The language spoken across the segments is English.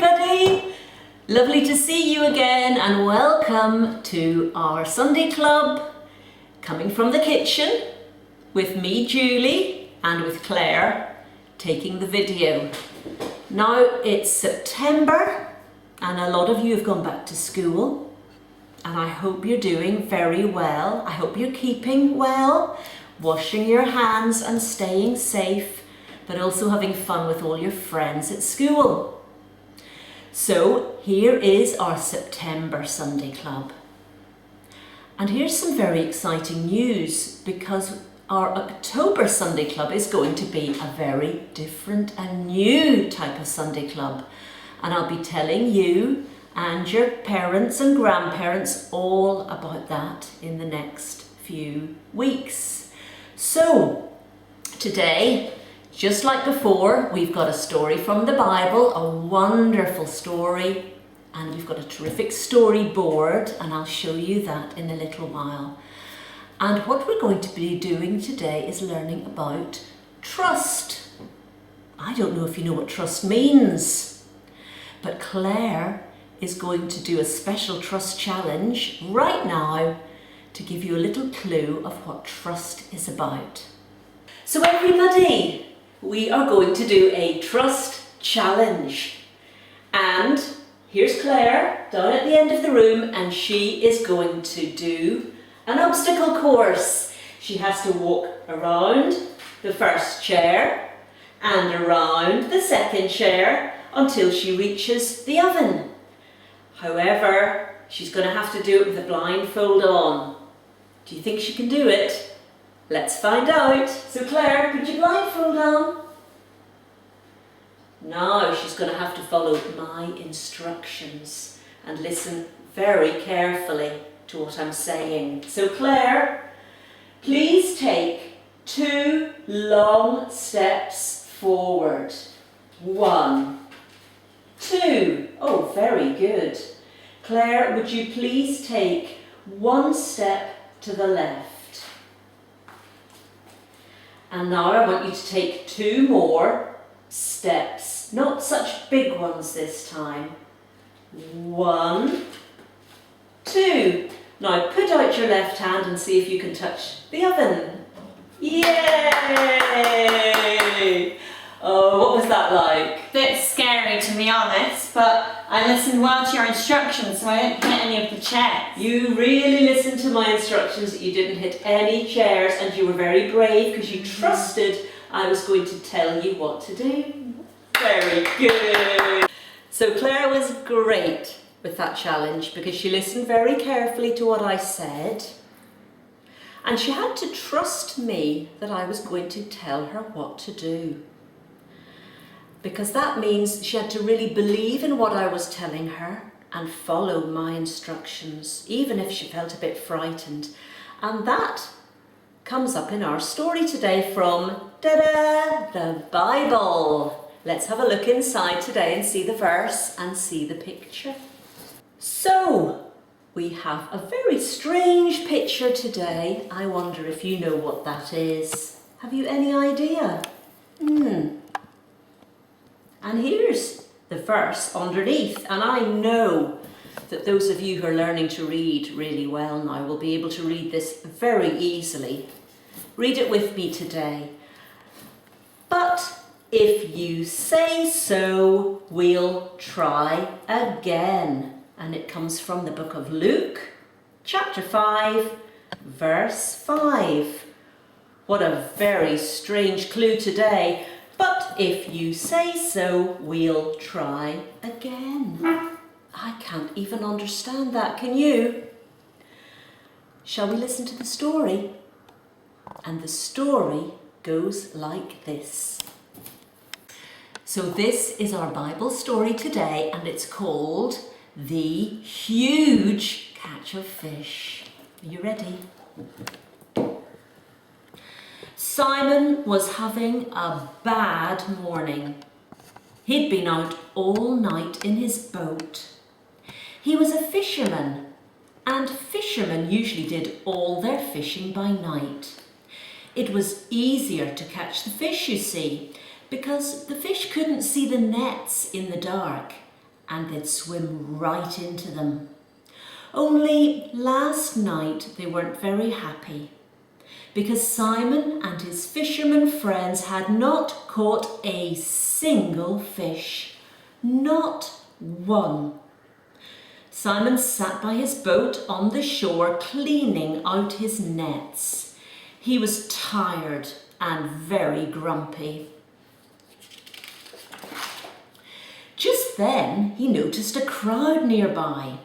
everybody! Lovely to see you again and welcome to our Sunday Club, coming from the kitchen with me, Julie, and with Claire taking the video. Now it's September and a lot of you have gone back to school, and I hope you're doing very well. I hope you're keeping well, washing your hands and staying safe, but also having fun with all your friends at school. So here is our September Sunday Club. And here's some very exciting news, because our October Sunday Club is going to be a very different and new type of Sunday Club. And I'll be telling you and your parents and grandparents all about that in the next few weeks. So today, just like before, we've got a story from the Bible, a wonderful story, and we've got a terrific storyboard, and I'll show you that in a little while. And what we're going to be doing today is learning about trust. I don't know if you know what trust means, but Claire is going to do a special trust challenge right now to give you a little clue of what trust is about. So everybody, we are going to do a trust challenge. And here's Claire down at the end of the room, and she is going to do an obstacle course. She has to walk around the first chair and around the second chair until she reaches the oven. However, she's going to have to do it with a blindfold on. Do you think she can do it? Let's find out. So Claire, put your blindfold on. Now she's going to have to follow my instructions and listen very carefully to what I'm saying. So Claire, please take 2 long steps forward. 1, 2. Oh, very good. Claire, would you please take 1 step to the left? And now I want you to take 2 more steps, not such big ones this time. 1, 2. Now put out your left hand and see if you can touch the oven. Yay! Oh, what was that like? Bit scary, to be honest, but I listened well to your instructions, so I didn't hit any of the chairs. You really listened to my instructions, you didn't hit any chairs, and you were very brave because you trusted I was going to tell you what to do. Very good. So Claire was great with that challenge because she listened very carefully to what I said, and she had to trust me that I was going to tell her what to do. Because that means she had to really believe in what I was telling her and follow my instructions, even if she felt a bit frightened. And that comes up in our story today from, ta-da, the Bible. Let's have a look inside today and see the verse and see the picture. So, we have a very strange picture today. I wonder if you know what that is. Have you any idea? And here's the verse underneath, and I know that those of you who are learning to read really well now will be able to read this very easily. Read it with me today. But if you say so, we'll try again. And it comes from the book of Luke, chapter 5, verse 5. What a very strange clue today. But if you say so, we'll try again. I can't even understand that, can you? Shall we listen to the story? And the story goes like this. So this is our Bible story today, and it's called The Huge Catch of Fish. Are you ready? Simon was having a bad morning. He'd been out all night in his boat. He was a fisherman, and fishermen usually did all their fishing by night. It was easier to catch the fish, you see, because the fish couldn't see the nets in the dark, and they'd swim right into them. Only last night they weren't very happy because Simon and his fisherman friends had not caught a single fish. Not one. Simon sat by his boat on the shore cleaning out his nets. He was tired and very grumpy. Just then he noticed a crowd nearby.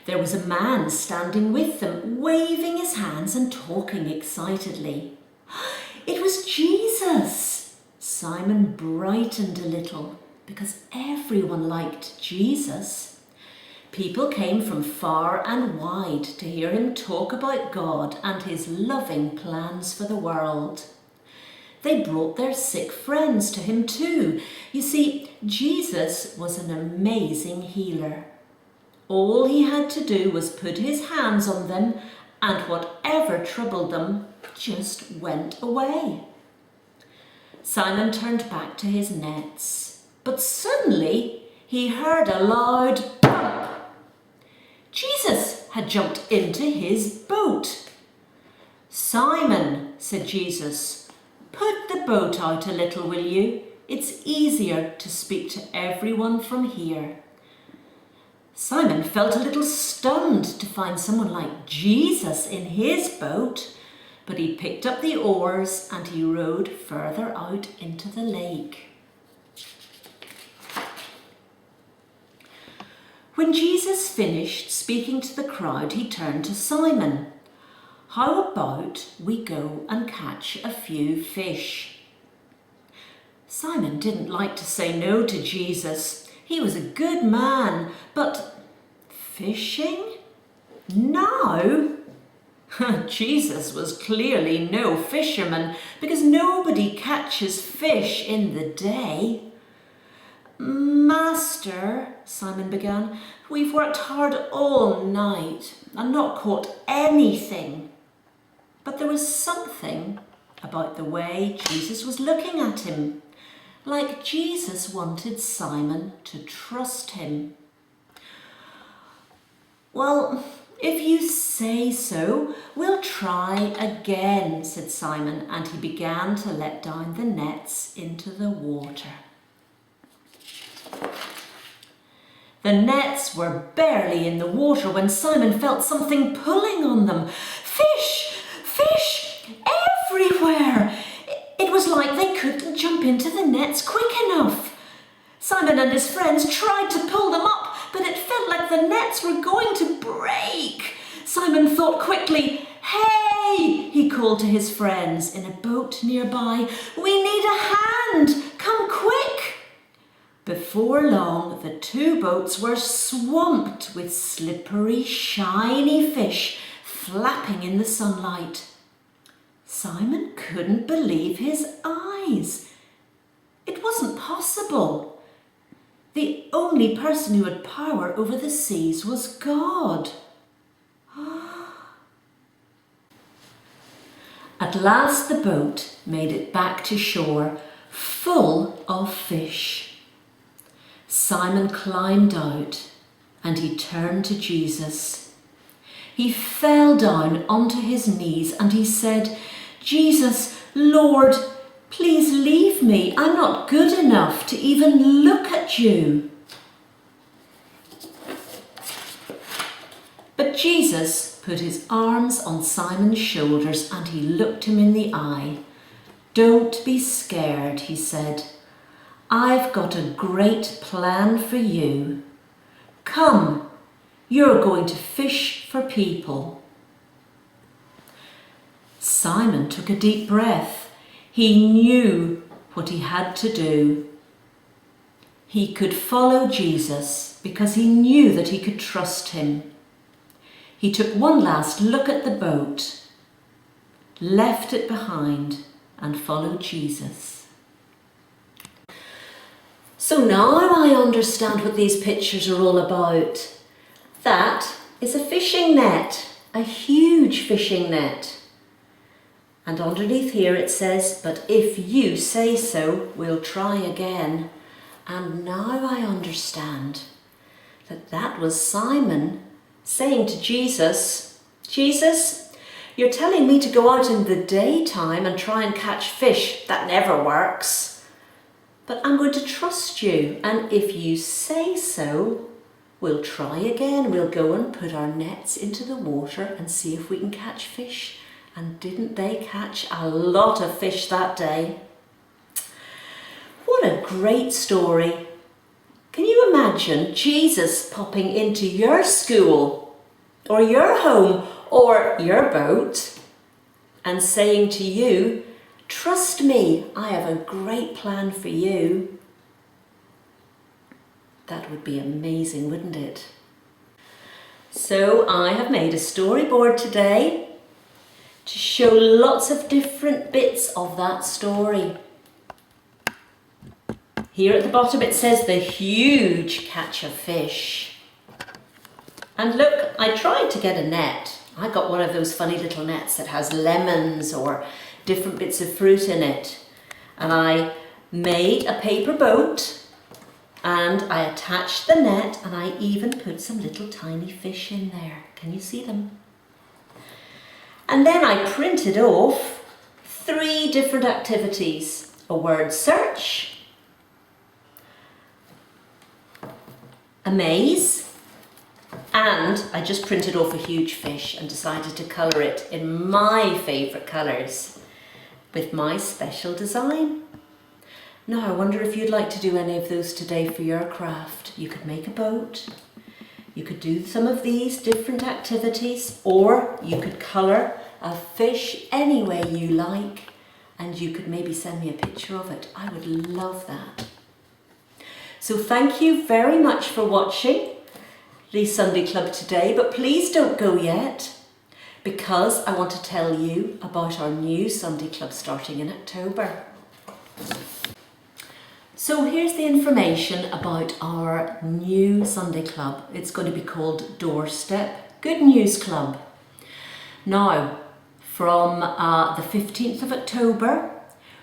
There was a man standing with them, waving his hands and talking excitedly. It was Jesus! Simon brightened a little because everyone liked Jesus. People came from far and wide to hear him talk about God and his loving plans for the world. They brought their sick friends to him too. You see, Jesus was an amazing healer. All he had to do was put his hands on them and whatever troubled them just went away. Simon turned back to his nets, but suddenly he heard a loud bump. Jesus had jumped into his boat. "Simon," said Jesus, "put the boat out a little, will you? It's easier to speak to everyone from here." Simon felt a little stunned to find someone like Jesus in his boat, but he picked up the oars and he rowed further out into the lake. When Jesus finished speaking to the crowd, he turned to Simon. "How about we go and catch a few fish?" Simon didn't like to say no to Jesus. He was a good man, but fishing? No! Jesus was clearly no fisherman because nobody catches fish in the day. "Master," Simon began, "we've worked hard all night and not caught anything." But there was something about the way Jesus was looking at him, like Jesus wanted Simon to trust him. "Well, if you say so, we'll try again," said Simon, and he began to let down the nets into the water. The nets were barely in the water when Simon felt something pulling on them. Fish! Fish! Everywhere! It was like they couldn't jump into the nets quick enough. Simon and his friends tried to pull them up, but it felt like the nets were going to break. Simon thought quickly. "Hey!" he called to his friends in a boat nearby. "We need a hand! Come quick!" Before long, the two boats were swamped with slippery, shiny fish flapping in the sunlight. Simon couldn't believe his eyes. It wasn't possible. The only person who had power over the seas was God. At last the boat made it back to shore, full of fish. Simon climbed out and he turned to Jesus. He fell down onto his knees and he said, "Jesus, Lord, please leave me. I'm not good enough to even look at you." But Jesus put his arms on Simon's shoulders and he looked him in the eye. "Don't be scared," he said. "I've got a great plan for you. Come, you're going to fish for people." Simon took a deep breath. He knew what he had to do. He could follow Jesus because he knew that he could trust him. He took one last look at the boat, left it behind, and followed Jesus. So now I understand what these pictures are all about. That is a fishing net, a huge fishing net. And underneath here it says, "But if you say so, we'll try again." And now I understand. that was Simon saying to Jesus, "Jesus, you're telling me to go out in the daytime and try and catch fish. That never works. But I'm going to trust you, and if you say so, we'll try again. We'll go and put our nets into the water and see if we can catch fish." And didn't they catch a lot of fish that day? What a great story. Can you imagine Jesus popping into your school or your home or your boat and saying to you, "Trust me, I have a great plan for you"? That would be amazing, wouldn't it? So I have made a storyboard today to show lots of different bits of that story. Here at the bottom it says the huge catch of fish. And look, I tried to get a net. I got one of those funny little nets that has lemons or different bits of fruit in it. And I made a paper boat and I attached the net and I even put some little tiny fish in there. Can you see them? And then I printed off 3 different activities: a word search, a maze, and I just printed off a huge fish and decided to colour it in my favourite colours with my special design. Now I wonder if you'd like to do any of those today for your craft. You could make a boat, you could do some of these different activities, or you could colour a fish any way you like, and you could maybe send me a picture of it. I would love that. So thank you very much for watching the Sunday Club today, but please don't go yet, because I want to tell you about our new Sunday Club starting in October. So here's the information about our new Sunday Club. It's going to be called Doorstep Good News Club. Now, from the 15th of October,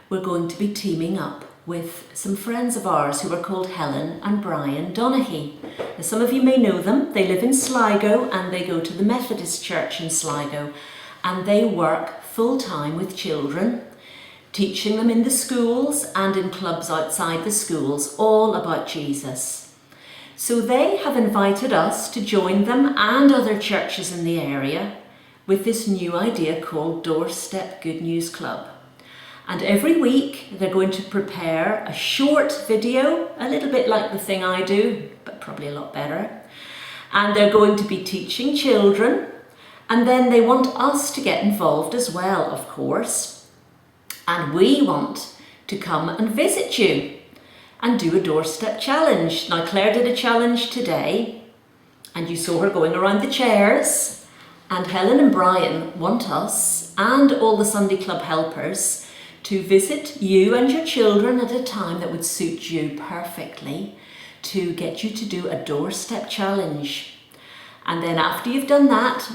we're going to be teaming up with some friends of ours who are called Helen and Brian Donaghy. Now, some of you may know them. They live in Sligo and they go to the Methodist Church in Sligo, and they work full-time with children, teaching them in the schools and in clubs outside the schools, all about Jesus. So they have invited us to join them and other churches in the area with this new idea called Doorstep Good News Club. And every week they're going to prepare a short video, a little bit like the thing I do, but probably a lot better. And they're going to be teaching children, and then they want us to get involved as well, of course. And we want to come and visit you and do a doorstep challenge. Now Claire did a challenge today and you saw her going around the chairs, and Helen and Brian want us and all the Sunday Club helpers to visit you and your children at a time that would suit you perfectly to get you to do a doorstep challenge. And then after you've done that,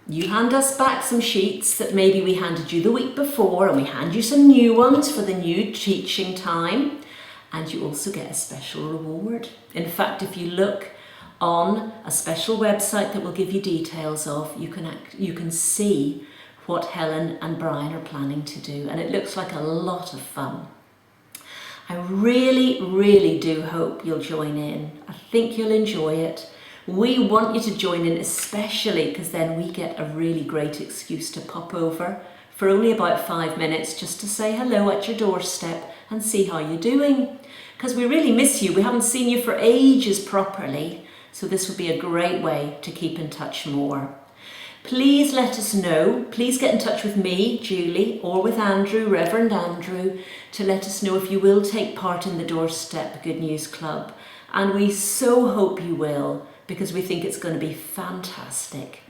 you hand us back some sheets that maybe we handed you the week before, and we hand you some new ones for the new teaching time, and you also get a special reward. In fact, if you look on a special website that we'll give you details of, you can see what Helen and Brian are planning to do, and it looks like a lot of fun. I really, really do hope you'll join in. I think you'll enjoy it. We want you to join in, especially because then we get a really great excuse to pop over for only about 5 minutes just to say hello at your doorstep and see how you're doing. Because we really miss you. We haven't seen you for ages properly, so this would be a great way to keep in touch more. Please let us know. Please get in touch with me, Julie, or with Andrew, Reverend Andrew, to let us know if you will take part in the Doorstep Good News Club. And we so hope you will, because we think it's going to be fantastic.